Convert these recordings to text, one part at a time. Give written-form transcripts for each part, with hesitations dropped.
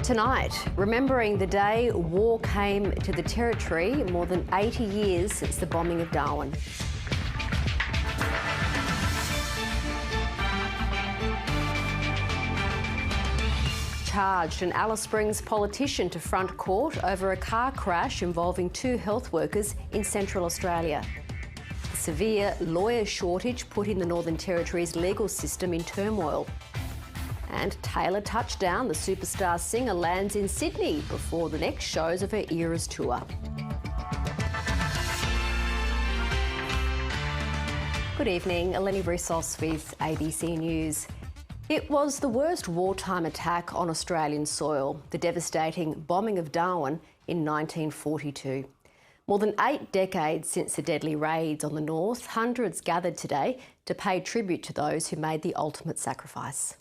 Tonight, remembering the day war came to the Territory, more than 80 years since the bombing of Darwin. Charged an Alice Springs politician to front court over a car crash involving 2 health workers in Central Australia. The severe lawyer shortage putting the Northern Territory's legal system in turmoil. And Taylor touchdown, the superstar singer lands in Sydney before the next shows of her Eras tour. Good evening, Eleni Roussos with ABC News. It was the worst wartime attack on Australian soil, the devastating bombing of Darwin in 1942. More than 8 decades since the deadly raids on the north, hundreds gathered today to pay tribute to those who made the ultimate sacrifice.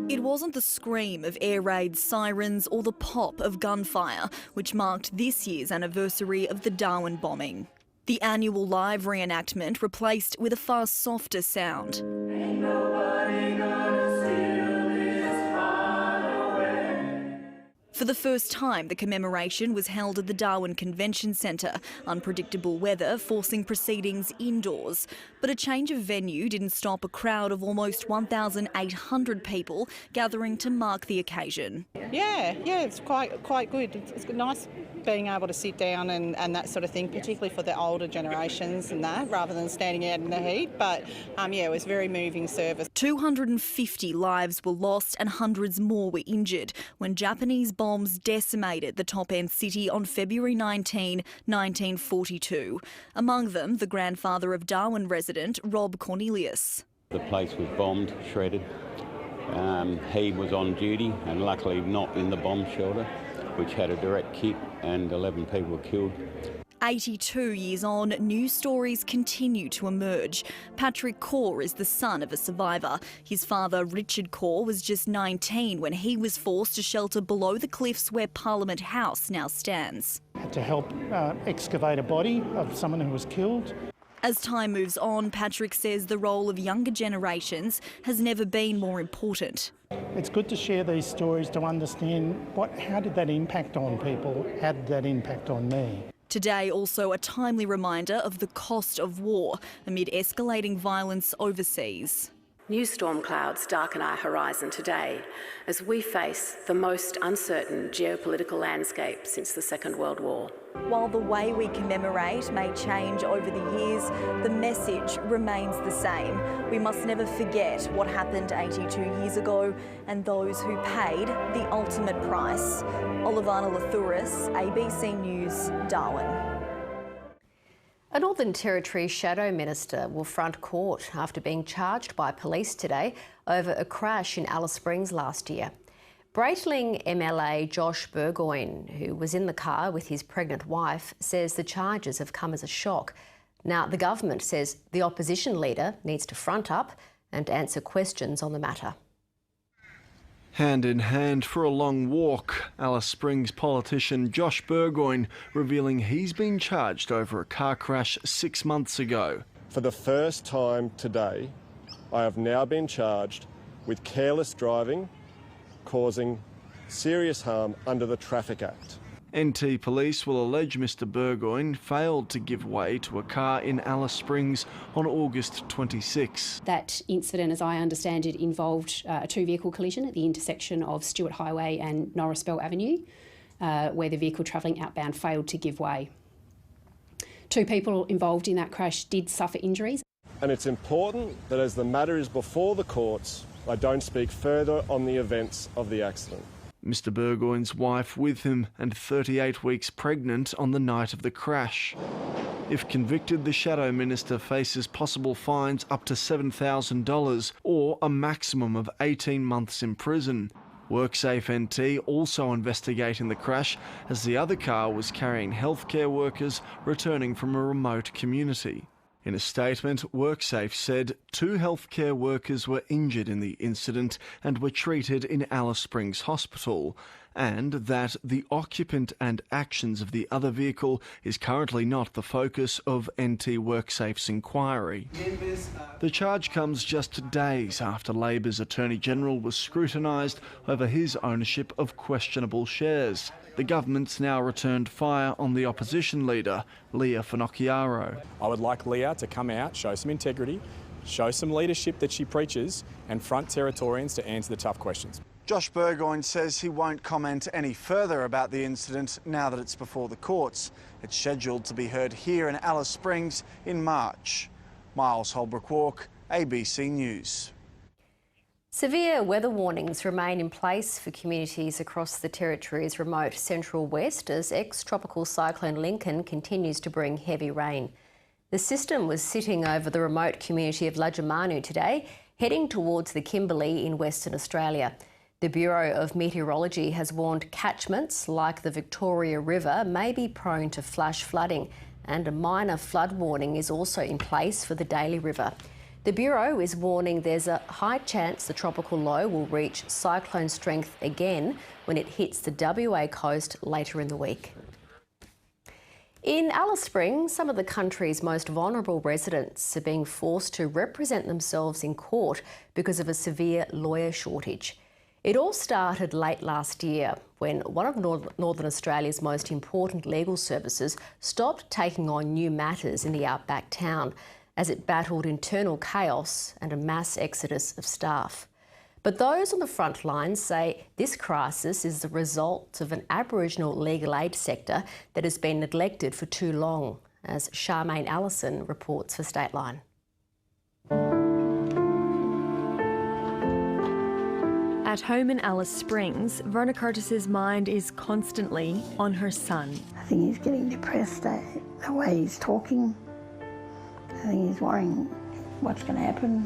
It wasn't the scream of air raid sirens or the pop of gunfire which marked this year's anniversary of the Darwin bombing. The annual live reenactment replaced with a far softer sound. Ain't nobody gonna steal this heart away. For the first time, the commemoration was held at the Darwin Convention Centre, unpredictable weather forcing proceedings indoors. But a change of venue didn't stop a crowd of almost 1,800 people gathering to mark the occasion. Yeah, it's quite good. It's nice being able to sit down and that sort of thing, particularly for the older generations and that, rather than standing out in the heat. But it was a very moving service. 250 lives were lost and hundreds more were injured when Japanese bombs decimated the top-end city on February 19, 1942. Among them, the grandfather of Darwin resident Rob Cornelius. The place was bombed, shredded. He was on duty and luckily not in the bomb shelter, which had a direct hit, and 11 people were killed. 82 years on, news stories continue to emerge. Patrick Corr is the son of a survivor. His father, Richard Corr, was just 19 when he was forced to shelter below the cliffs where Parliament House now stands. Had to help excavate a body of someone who was killed. As time moves on, Patrick says the role of younger generations has never been more important. It's good to share these stories to understand how did that impact on people, how did that impact on me. Today also a timely reminder of the cost of war amid escalating violence overseas. New storm clouds darken our horizon today as we face the most uncertain geopolitical landscape since the Second World War. While the way we commemorate may change over the years, the message remains the same. We must never forget what happened 82 years ago and those who paid the ultimate price. Olivana Lathouris, ABC News, Darwin. A Northern Territory Shadow Minister will front court after being charged by police today over a crash in Alice Springs last year. Breitling MLA Josh Burgoyne, who was in the car with his pregnant wife, says the charges have come as a shock. Now, the government says the opposition leader needs to front up and answer questions on the matter. Hand in hand for a long walk, Alice Springs politician Josh Burgoyne revealing he's been charged over a car crash 6 months ago. For the first time today, I have now been charged with careless driving, causing serious harm under the Traffic Act. NT Police will allege Mr Burgoyne failed to give way to a car in Alice Springs on August 26. That incident, as I understand it, involved a 2-vehicle collision at the intersection of Stewart Highway and Norrisbell Avenue, where the vehicle travelling outbound failed to give way. 2 people involved in that crash did suffer injuries. And it's important that as the matter is before the courts, I don't speak further on the events of the accident. Mr Burgoyne's wife with him and 38 weeks pregnant on the night of the crash. If convicted, the Shadow Minister faces possible fines up to $7,000 or a maximum of 18 months in prison. WorkSafe NT also investigating the crash as the other car was carrying healthcare workers returning from a remote community. In a statement, WorkSafe said 2 healthcare workers were injured in the incident and were treated in Alice Springs Hospital. and that the occupant and actions of the other vehicle is currently not the focus of NT WorkSafe's inquiry. The charge comes just days after Labor's Attorney-General was scrutinised over his ownership of questionable shares. The government's now returned fire on the opposition leader, Leah Finocchiaro. I would like Leah to come out, show some integrity, show some leadership that she preaches, and front Territorians to answer the tough questions. Josh Burgoyne says he won't comment any further about the incident now that it's before the courts. It's scheduled to be heard here in Alice Springs in March. Miles Holbrook-Walk, ABC News. Severe weather warnings remain in place for communities across the Territory's remote central west as ex-tropical cyclone Lincoln continues to bring heavy rain. The system was sitting over the remote community of Lajamanu today, heading towards the Kimberley in Western Australia. The Bureau of Meteorology has warned catchments like the Victoria River may be prone to flash flooding, and a minor flood warning is also in place for the Daly River. The Bureau is warning there's a high chance the tropical low will reach cyclone strength again when it hits the WA coast later in the week. In Alice Springs, some of the country's most vulnerable residents are being forced to represent themselves in court because of a severe lawyer shortage. It all started late last year when one of Northern Australia's most important legal services stopped taking on new matters in the outback town as it battled internal chaos and a mass exodus of staff. But those on the front lines say this crisis is the result of an Aboriginal legal aid sector that has been neglected for too long, as Charmaine Allison reports for Stateline. At home in Alice Springs, Verna Curtis's mind is constantly on her son. I think he's getting depressed, the way he's talking. I think he's worrying what's going to happen.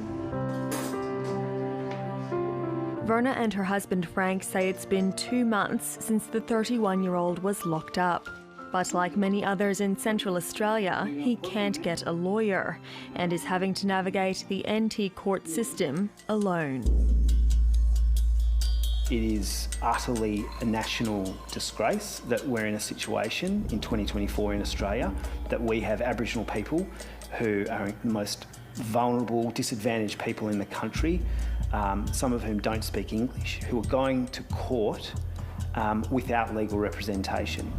Verna and her husband Frank say it's been 2 months since the 31-year-old was locked up. But like many others in Central Australia, he can't get a lawyer and is having to navigate the NT court system alone. It is utterly a national disgrace that we're in a situation in 2024 in Australia that we have Aboriginal people who are the most vulnerable, disadvantaged people in the country, some of whom don't speak English, who are going to court without legal representation.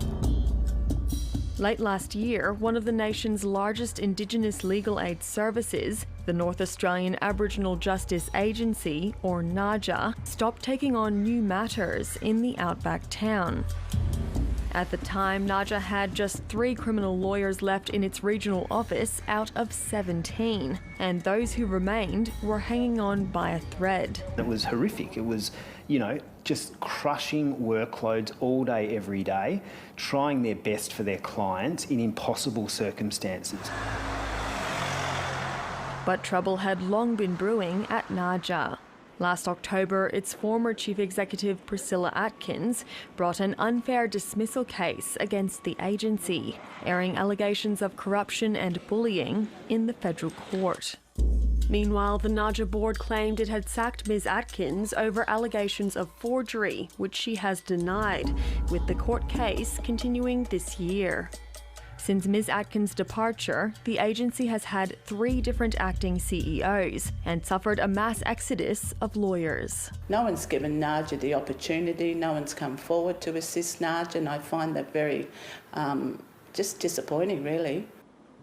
Late last year, one of the nation's largest Indigenous legal aid services, the North Australian Aboriginal Justice Agency, or NAJA, stopped taking on new matters in the outback town. At the time, NAJA had just 3 criminal lawyers left in its regional office out of 17, and those who remained were hanging on by a thread. It was horrific. It was, just crushing workloads all day, every day, trying their best for their clients in impossible circumstances. But trouble had long been brewing at NAJA. Last October, its former chief executive Priscilla Atkins brought an unfair dismissal case against the agency, airing allegations of corruption and bullying in the federal court. Meanwhile, the NAJA board claimed it had sacked Ms. Atkins over allegations of forgery, which she has denied, with the court case continuing this year. Since Ms. Atkins' departure, the agency has had 3 different acting CEOs and suffered a mass exodus of lawyers. No one's given NAJA the opportunity, no one's come forward to assist NAJA, and I find that very just disappointing, really.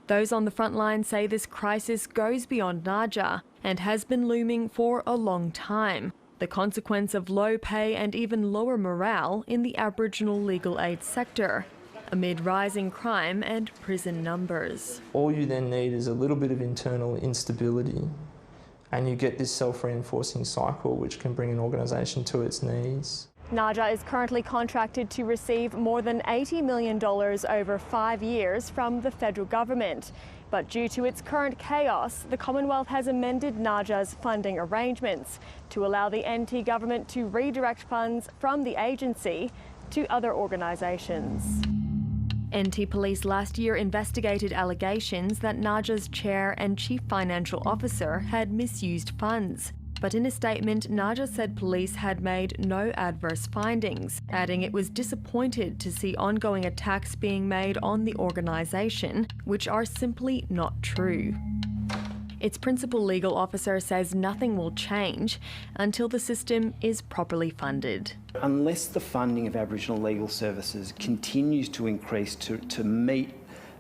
Those on the front line say this crisis goes beyond NAJA and has been looming for a long time, the consequence of low pay and even lower morale in the Aboriginal legal aid sector, amid rising crime and prison numbers. All you then need is a little bit of internal instability, and you get this self-reinforcing cycle which can bring an organisation to its knees. NAJA is currently contracted to receive more than $80 million over 5 years from the federal government. But due to its current chaos, the Commonwealth has amended NAJA's funding arrangements to allow the NT government to redirect funds from the agency to other organisations. NT Police last year investigated allegations that NAJA's chair and chief financial officer had misused funds. But in a statement, Naja said police had made no adverse findings, adding it was disappointed to see ongoing attacks being made on the organisation, which are simply not true. Its principal legal officer says nothing will change until the system is properly funded. Unless the funding of Aboriginal legal services continues to increase to meet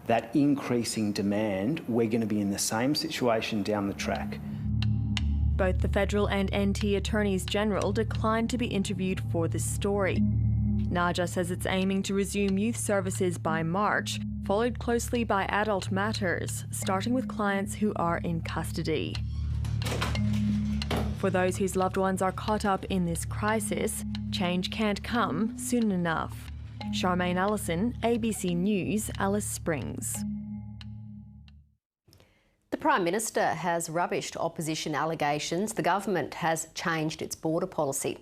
that increasing demand, we're going to be in the same situation down the track. Both the federal and NT Attorneys General declined to be interviewed for this story. Naja says it's aiming to resume youth services by March, followed closely by adult matters, starting with clients who are in custody. For those whose loved ones are caught up in this crisis, change can't come soon enough. Charmaine Allison, ABC News, Alice Springs. The Prime Minister has rubbished opposition allegations the government has changed its border policy.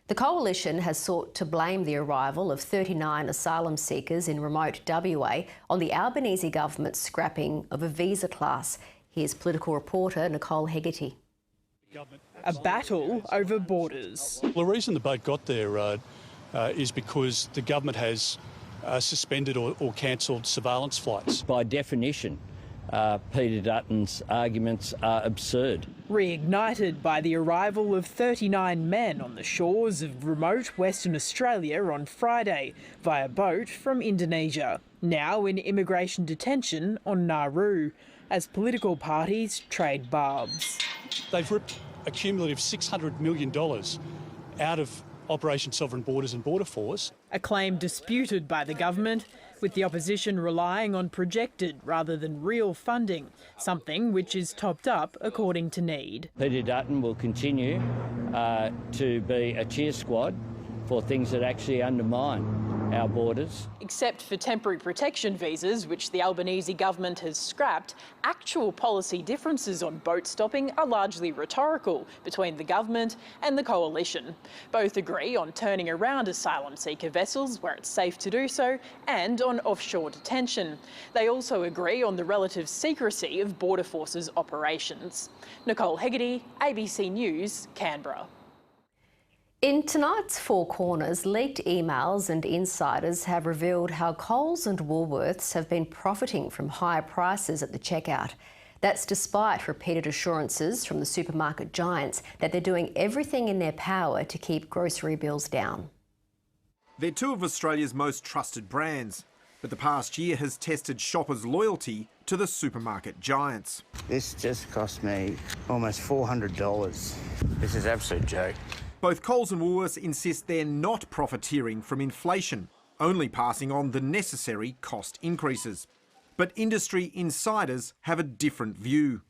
The Coalition has sought to blame the arrival of 39 asylum seekers in remote WA on the Albanese government's scrapping of a visa class. Here's political reporter Nicole Hegarty. A battle over borders. Well, the reason the boat got there is because the government has suspended or cancelled surveillance flights. By definition, Peter Dutton's arguments are absurd. Reignited by the arrival of 39 men on the shores of remote Western Australia on Friday via boat from Indonesia, now in immigration detention on Nauru as political parties trade barbs. They've ripped a cumulative $600 million out of Operation Sovereign Borders and Border Force. A claim disputed by the government, with the opposition relying on projected rather than real funding, something which is topped up according to need. Peter Dutton will continue to be a cheer squad for things that actually undermine our borders. Except for temporary protection visas, which the Albanese government has scrapped, actual policy differences on boat stopping are largely rhetorical between the government and the Coalition. Both agree on turning around asylum seeker vessels where it's safe to do so and on offshore detention. They also agree on the relative secrecy of Border Force's operations. Nicole Hegarty, ABC News, Canberra. In tonight's Four Corners, leaked emails and insiders have revealed how Coles and Woolworths have been profiting from higher prices at the checkout. That's despite repeated assurances from the supermarket giants that they're doing everything in their power to keep grocery bills down. They're two of Australia's most trusted brands, but the past year has tested shoppers' loyalty to the supermarket giants. This just cost me almost $400. This is an absolute joke. Both Coles and Woolworths insist they're not profiteering from inflation, only passing on the necessary cost increases. But industry insiders have a different view.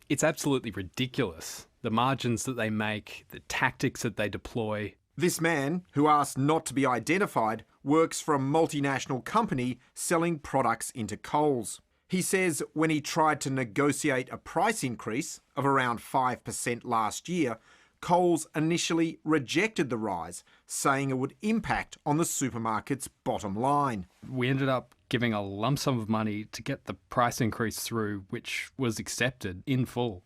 It's absolutely ridiculous, the margins that they make, the tactics that they deploy. This man, who asked not to be identified, works for a multinational company selling products into Coles. He says when he tried to negotiate a price increase of around 5% last year, Coles initially rejected the rise, saying it would impact on the supermarket's bottom line. We ended up giving a lump sum of money to get the price increase through, which was accepted in full.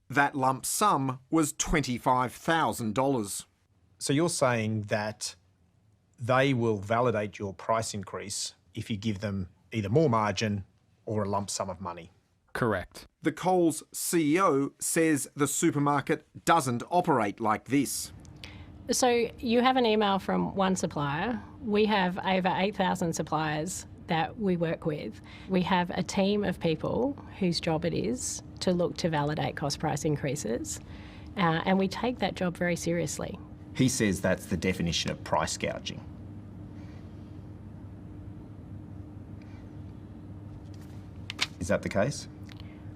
That lump sum was $25,000. So you're saying that they will validate your price increase if you give them either more margin or a lump sum of money? Correct. The Coles CEO says the supermarket doesn't operate like this. So you have an email from one supplier. We have over 8,000 suppliers that we work with. We have a team of people whose job it is to look to validate cost price increases, and we take that job very seriously. He says that's the definition of price gouging. Is that the case?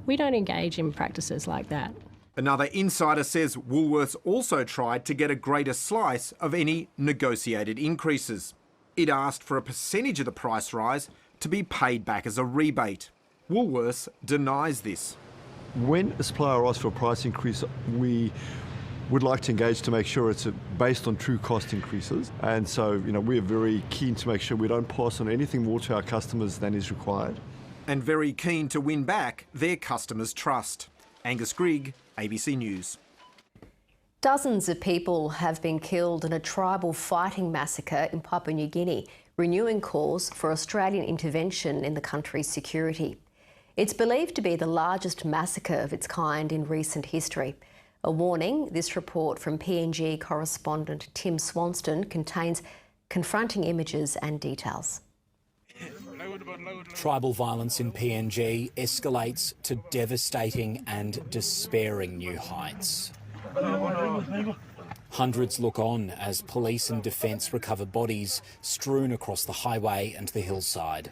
We don't engage in practices like that. Another insider says Woolworths also tried to get a greater slice of any negotiated increases. It asked for a percentage of the price rise to be paid back as a rebate. Woolworths denies this. When a supplier asks for a price increase, we would like to engage to make sure it's based on true cost increases. And so, we're very keen to make sure we don't pass on anything more to our customers than is required. And very keen to win back their customers' trust. Angus Grigg, ABC News. Dozens of people have been killed in a tribal fighting massacre in Papua New Guinea, renewing calls for Australian intervention in the country's security. It's believed to be the largest massacre of its kind in recent history. A warning, this report from PNG correspondent Tim Swanston contains confronting images and details. Tribal violence in PNG escalates to devastating and despairing new heights. Hundreds look on as police and defence recover bodies strewn across the highway and the hillside.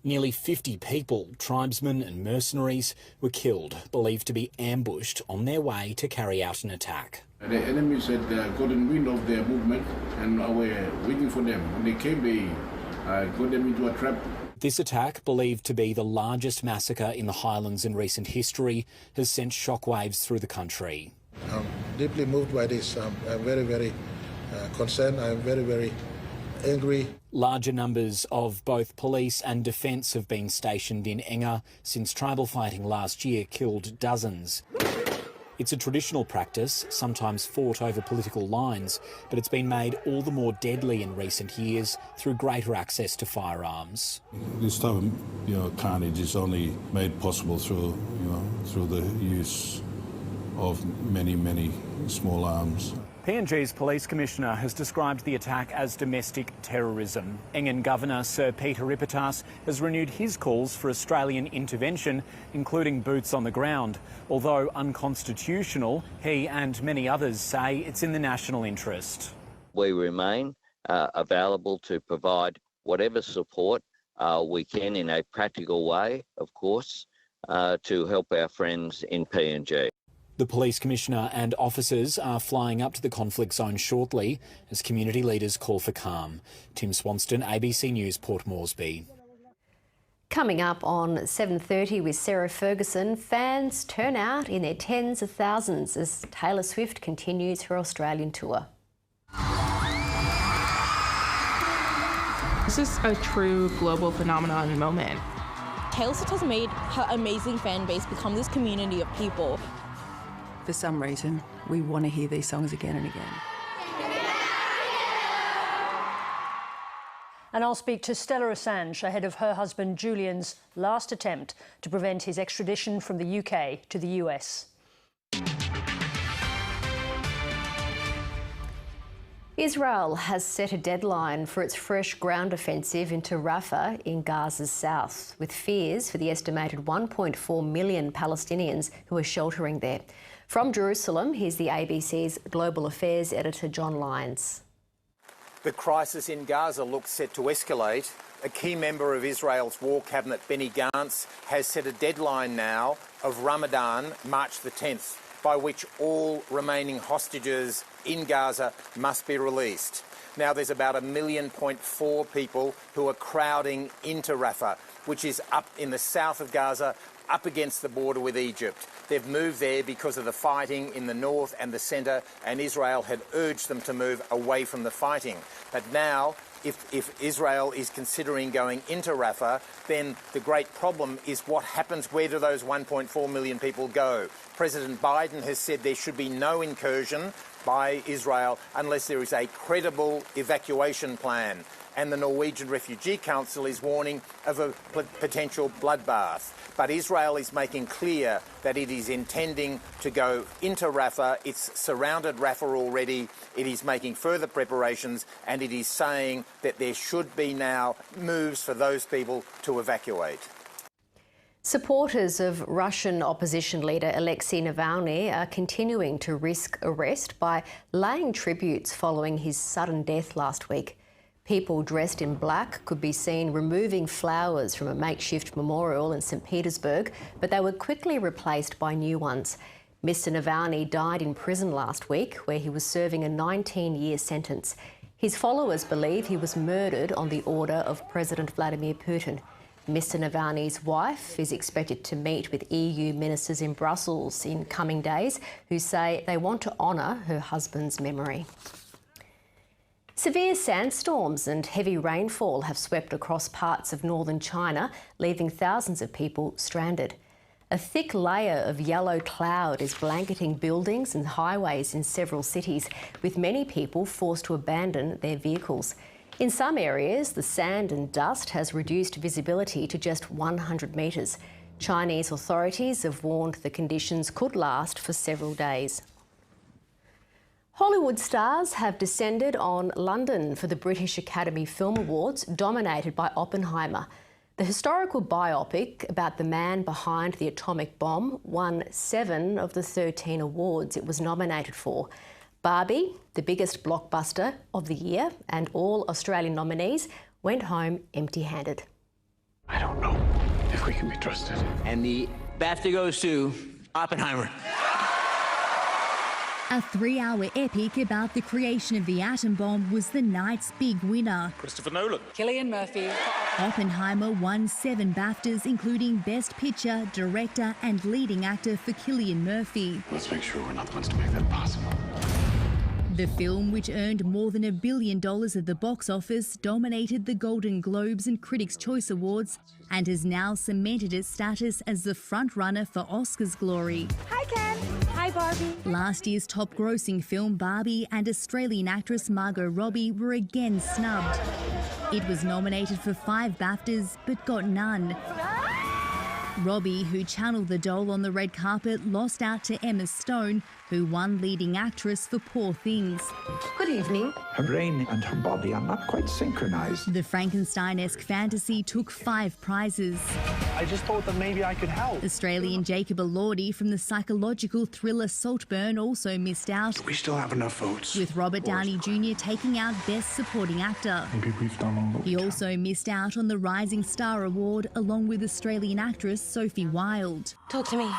Nearly 50 people, tribesmen and mercenaries, were killed, believed to be ambushed on their way to carry out an attack. The enemy said they got in wind of their movement and were waiting for them. When they came, they got them into a trap. This attack, believed to be the largest massacre in the Highlands in recent history, has sent shockwaves through the country. I'm deeply moved by this. I'm very, very concerned. I'm very, very angry. Larger numbers of both police and defence have been stationed in Enga since tribal fighting last year killed dozens. It's a traditional practice, sometimes fought over political lines, but it's been made all the more deadly in recent years through greater access to firearms. This type of carnage is only made possible through the use of many small arms. PNG's Police Commissioner has described the attack as domestic terrorism. Engan Governor Sir Peter Ipatas has renewed his calls for Australian intervention, including boots on the ground. Although unconstitutional, he and many others say it's in the national interest. We remain available to provide whatever support we can in a practical way, of course, to help our friends in PNG. The Police Commissioner and officers are flying up to the conflict zone shortly as community leaders call for calm. Tim Swanston, ABC News, Port Moresby. Coming up on 7:30 with Sarah Ferguson, fans turn out in their tens of thousands as Taylor Swift continues her Australian tour. This is a true global phenomenon moment. Taylor Swift has made her amazing fan base become this community of people. For some reason, we want to hear these songs again and again. And I'll speak to Stella Assange ahead of her husband Julian's last attempt to prevent his extradition from the UK to the US. Israel has set a deadline for its fresh ground offensive into Rafah in Gaza's south, with fears for the estimated 1.4 million Palestinians who are sheltering there. From Jerusalem, here's the ABC's Global Affairs editor, John Lyons. The crisis in Gaza looks set to escalate. A key member of Israel's war cabinet, Benny Gantz, has set a deadline now of Ramadan, March the 10th, by which all remaining hostages in Gaza must be released. Now there's about 1.4 million people who are crowding into Rafah, which is up in the south of Gaza, up against the border with Egypt. They've moved there because of the fighting in the north and the centre, and Israel had urged them to move away from the fighting. But now, if Israel is considering going into Rafah, then the great problem is what happens, where do those 1.4 million people go? President Biden has said there should be no incursion by Israel unless there is a credible evacuation plan. And the Norwegian Refugee Council is warning of a potential bloodbath. But Israel is making clear that it is intending to go into Rafah. It's surrounded Rafah already. It is making further preparations, and it is saying that there should be now moves for those people to evacuate. Supporters of Russian opposition leader Alexei Navalny are continuing to risk arrest by laying tributes following his sudden death last week. People dressed in black could be seen removing flowers from a makeshift memorial in St. Petersburg, but they were quickly replaced by new ones. Mr. Navalny died in prison last week, where he was serving a 19-year sentence. His followers believe he was murdered on the order of President Vladimir Putin. Mr. Navalny's wife is expected to meet with EU ministers in Brussels in coming days, who say they want to honour her husband's memory. Severe sandstorms and heavy rainfall have swept across parts of northern China, leaving thousands of people stranded. A thick layer of yellow cloud is blanketing buildings and highways in several cities, with many people forced to abandon their vehicles. In some areas, the sand and dust has reduced visibility to just 100 metres. Chinese authorities have warned the conditions could last for several days. Hollywood stars have descended on London for the British Academy Film Awards, dominated by Oppenheimer. The historical biopic about the man behind the atomic bomb won 7 of the 13 awards it was nominated for. Barbie, the biggest blockbuster of the year, and all Australian nominees went home empty-handed. I don't know if we can be trusted. And the BAFTA goes to Oppenheimer. A 3-hour epic about the creation of the atom bomb was the night's big winner. Christopher Nolan. Cillian Murphy. Oppenheimer won 7 BAFTAs, including Best Picture, Director and Leading Actor for Cillian Murphy. Let's make sure we're not the ones to make that possible. The film, which earned more than $1 billion at the box office, dominated the Golden Globes and Critics' Choice Awards and has now cemented its status as the front-runner for Oscars glory. Hi, Ken. Hi, Barbie. Last year's top-grossing film, Barbie, and Australian actress Margot Robbie were again snubbed. It was nominated for 5 BAFTAs, but got none. Robbie, who channeled the doll on the red carpet, lost out to Emma Stone, who won Leading Actress for Poor Things. Good evening. Her brain and her body are not quite synchronized. The Frankenstein-esque fantasy took 5 prizes. I just thought that maybe I could help. Australian Jacob Elordi from the psychological thriller Saltburn also missed out. We still have enough votes. With Robert Downey Jr. taking out Best Supporting Actor. Maybe we've done all that we He can. also missed out on the Rising Star Award along with Australian actress Sophie Wilde. Talk to me.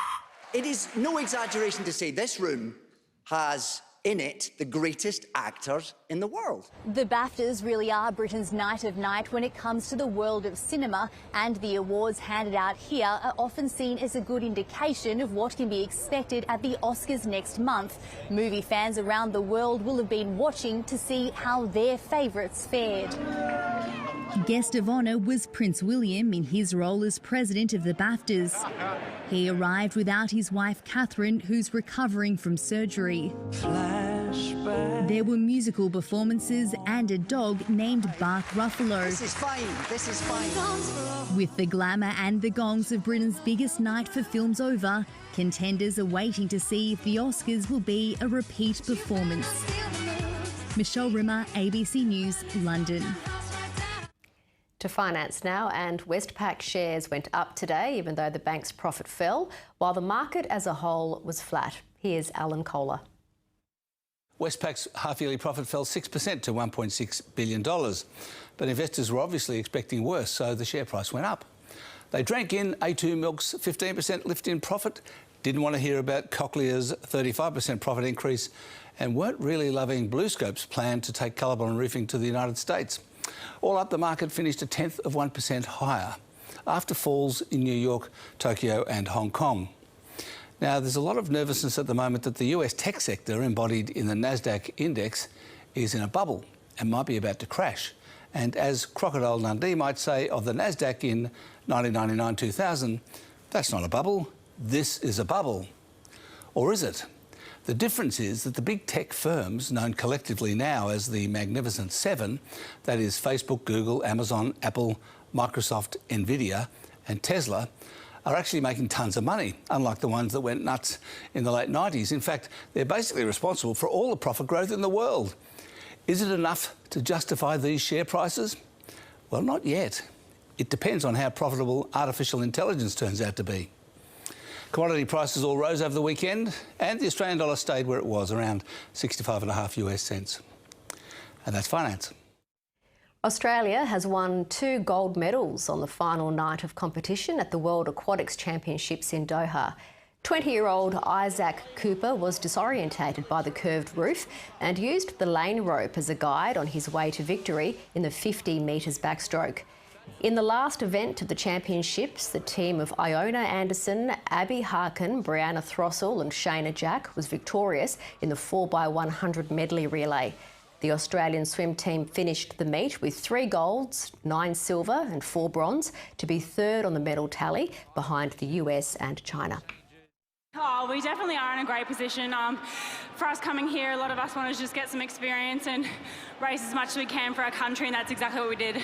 It is no exaggeration to say this room has in it the greatest actors in the world. The BAFTAs really are Britain's night of night when it comes to the world of cinema, and the awards handed out here are often seen as a good indication of what can be expected at the Oscars next month. Movie fans around the world will have been watching to see how their favourites fared. Guest of honour was Prince William in his role as president of the BAFTAs. He arrived without his wife Catherine, who's recovering from surgery. There were musical performances and a dog named Bark Ruffalo. This is fine, this is fine. With the glamour and the gongs of Britain's biggest night for films over, contenders are waiting to see if the Oscars will be a repeat performance. Michelle Rimmer, ABC News, London. To finance now, and Westpac shares went up today, even though the bank's profit fell, while the market as a whole was flat. Here's Alan Kohler. Westpac's half-yearly profit fell 6% to $1.6 billion. But investors were obviously expecting worse, so the share price went up. They drank in A2 Milk's 15% lift in profit, didn't want to hear about Cochlear's 35% profit increase, and weren't really loving BlueScope's plan to take Colorbond Roofing to the United States. All up, the market finished 0.1% higher, after falls in New York, Tokyo and Hong Kong. Now, there's a lot of nervousness at the moment that the US tech sector, embodied in the Nasdaq index, is in a bubble and might be about to crash. And as Crocodile Dundee might say of the Nasdaq in 1999-2000, that's not a bubble, this is a bubble. Or is it? The difference is that the big tech firms, known collectively now as the Magnificent Seven, that is Facebook, Google, Amazon, Apple, Microsoft, Nvidia and Tesla, are actually making tons of money, unlike the ones that went nuts in the late 90s. In fact, they're basically responsible for all the profit growth in the world. Is it enough to justify these share prices? Well, not yet. It depends on how profitable artificial intelligence turns out to be. Commodity prices all rose over the weekend, and the Australian dollar stayed where it was, around 65.5 US cents. And that's finance. Australia has won 2 gold medals on the final night of competition at the World Aquatics Championships in Doha. 20-year-old Isaac Cooper was disorientated by the curved roof and used the lane rope as a guide on his way to victory in the 50 metres backstroke. In the last event of the championships, the team of Iona Anderson, Abby Harkin, Brianna Throssell and Shayna Jack was victorious in the 4x100 medley relay. The Australian swim team finished the meet with 3 golds, 9 silver and 4 bronze to be third on the medal tally behind the US and China. Oh, we definitely are in a great position. For us coming here, a lot of us want to just get some experience and race as much as we can for our country, and that's exactly what we did.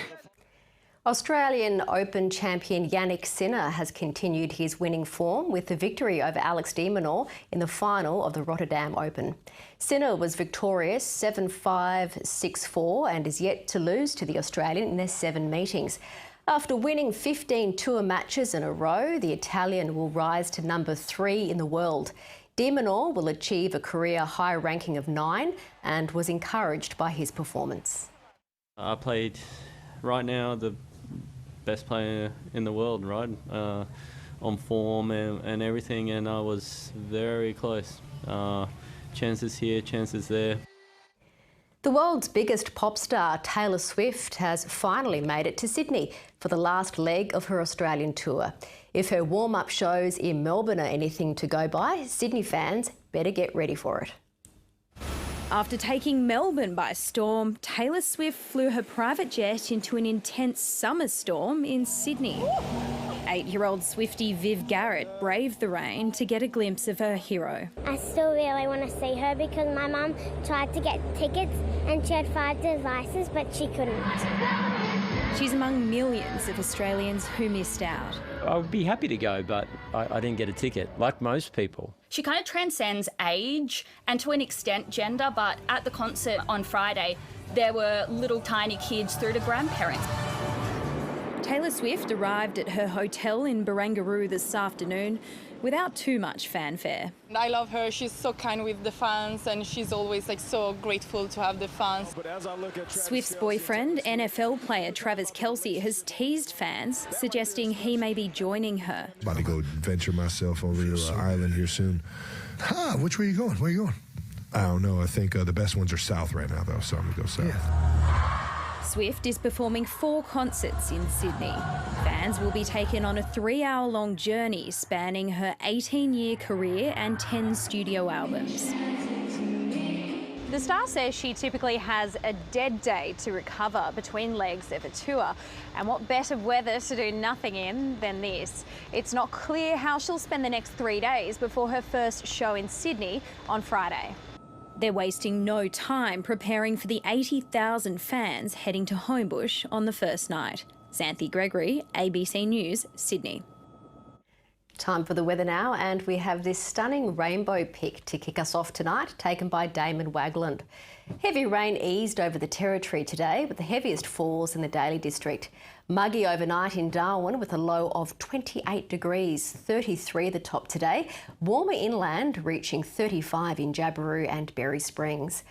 Australian Open champion Yannick Sinner has continued his winning form with the victory over Alex de Minaur in the final of the Rotterdam Open. Sinner was victorious 7-5, 6-4 and is yet to lose to the Australian in their 7 meetings. After winning 15 tour matches in a row, the Italian will rise to number 3 in the world. De Minaur will achieve a career high ranking of 9 and was encouraged by his performance. I played right now the best player in the world, right? On form and everything, and I was very close. Chances here, chances there. The world's biggest pop star, Taylor Swift, has finally made it to Sydney for the last leg of her Australian tour. If her warm-up shows in Melbourne are anything to go by, Sydney fans better get ready for it. After taking Melbourne by storm, Taylor Swift flew her private jet into an intense summer storm in Sydney. 8-year-old Swiftie Viv Garrett braved the rain to get a glimpse of her hero. I still really want to see her because my mum tried to get tickets and she had 5 devices but she couldn't. She's among millions of Australians who missed out. I would be happy to go, but I didn't get a ticket, like most people. She kind of transcends age and to an extent gender, but at the concert on Friday, there were little tiny kids through to grandparents. Taylor Swift arrived at her hotel in Barangaroo this afternoon without too much fanfare. I love her. She's so kind with the fans and she's always so grateful to have the fans. Swift's boyfriend, NFL player Travis Kelce, has teased fans, suggesting he may be joining her. About to go venture myself over to an island here soon. Which way are you going? Where are you going? I don't know. I think the best ones are south right now, though, so I'm going to go south. Yeah. Swift is performing 4 concerts in Sydney. Fans will be taken on a 3-hour-long journey spanning her 18-year career and 10 studio albums. The star says she typically has a dead day to recover between legs of a tour. And what better weather to do nothing in than this? It's not clear how she'll spend the next 3 days before her first show in Sydney on Friday. They're wasting no time preparing for the 80,000 fans heading to Homebush on the first night. Xanthi Gregory, ABC News, Sydney. Time for the weather now, and we have this stunning rainbow pic to kick us off tonight, taken by Damon Wagland. Heavy rain eased over the Territory today, with the heaviest falls in the Daly district. Muggy overnight in Darwin with a low of 28 degrees, 33 the top today. Warmer inland, reaching 35 in Jabiru and Berry Springs.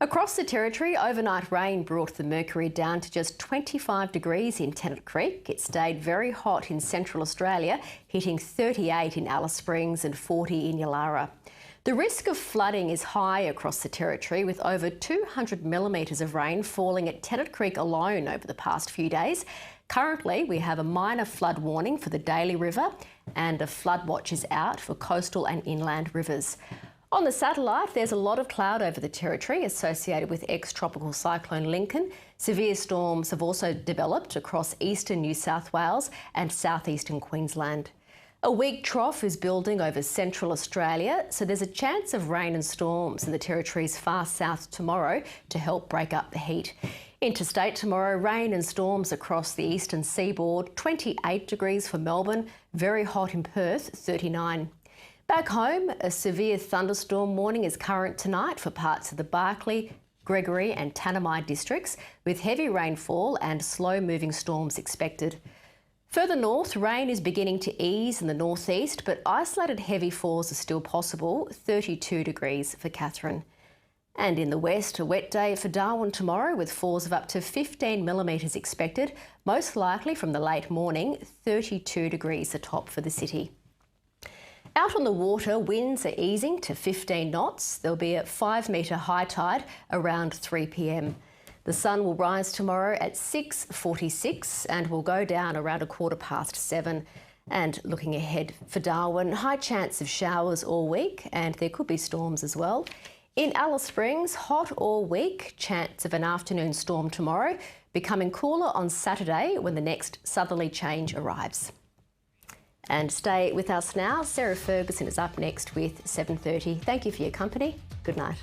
Across the Territory, overnight rain brought the mercury down to just 25 degrees in Tennant Creek. It stayed very hot in Central Australia, hitting 38 in Alice Springs and 40 in Yalara. The risk of flooding is high across the Territory, with over 200 millimetres of rain falling at Tennant Creek alone over the past few days. Currently, we have a minor flood warning for the Daly River and a flood watch is out for coastal and inland rivers. On the satellite, there's a lot of cloud over the Territory associated with ex-tropical cyclone Lincoln. Severe storms have also developed across eastern New South Wales and southeastern Queensland. A weak trough is building over central Australia, so there's a chance of rain and storms in the Territory's far south tomorrow to help break up the heat. Interstate tomorrow, rain and storms across the eastern seaboard, 28 degrees for Melbourne, very hot in Perth, 39. Back home, a severe thunderstorm warning is current tonight for parts of the Barkly, Gregory and Tanami districts, with heavy rainfall and slow-moving storms expected. Further north, rain is beginning to ease in the northeast, but isolated heavy falls are still possible, 32 degrees for Katherine. And in the west, a wet day for Darwin tomorrow with falls of up to 15 millimetres expected, most likely from the late morning, 32 degrees the top for the city. Out on the water, winds are easing to 15 knots. There'll be a 5-metre high tide around 3 p.m. The sun will rise tomorrow at 6:46 and will go down around 7:15. And looking ahead for Darwin, high chance of showers all week and there could be storms as well. In Alice Springs, hot all week, chance of an afternoon storm tomorrow, becoming cooler on Saturday when the next southerly change arrives. And stay with us now. Sarah Ferguson is up next with 7:30. Thank you for your company. Good night.